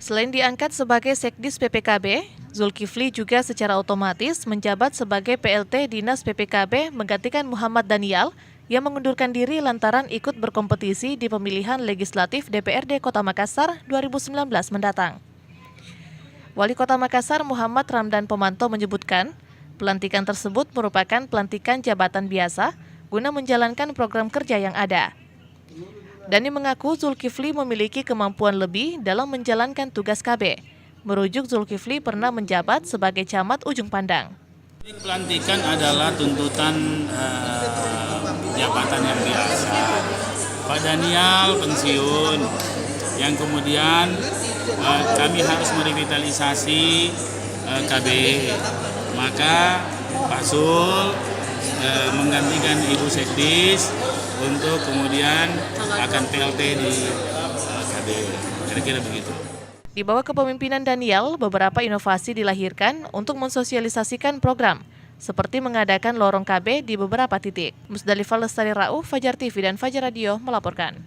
Selain diangkat sebagai Sekdis PPKB, Zulkifli juga secara otomatis menjabat sebagai PLT Dinas PPKB menggantikan Muhammad Danial yang mengundurkan diri lantaran ikut berkompetisi di pemilihan legislatif DPRD Kota Makassar 2019 mendatang. Wali Kota Makassar Muhammad Ramdan Pomanto menyebutkan, pelantikan tersebut merupakan pelantikan jabatan biasa guna menjalankan program kerja yang ada. Dani mengaku Zulkifli memiliki kemampuan lebih dalam menjalankan tugas KB. Merujuk Zulkifli pernah menjabat sebagai camat Ujung Pandang. Pelantikan adalah tuntutan jabatan yang biasa. Pak Danial pensiun, yang kemudian kami harus merevitalisasi KB. Maka Pak Sul menggantikan Ibu Sekdis untuk kemudian akan PLT di KB. Kira-kira begitu. Di bawah kepemimpinan Danial, beberapa inovasi dilahirkan untuk mensosialisasikan program, seperti mengadakan lorong KB di beberapa titik. Musdalifah Lestari Rauf, Fajar TV dan Fajar Radio melaporkan.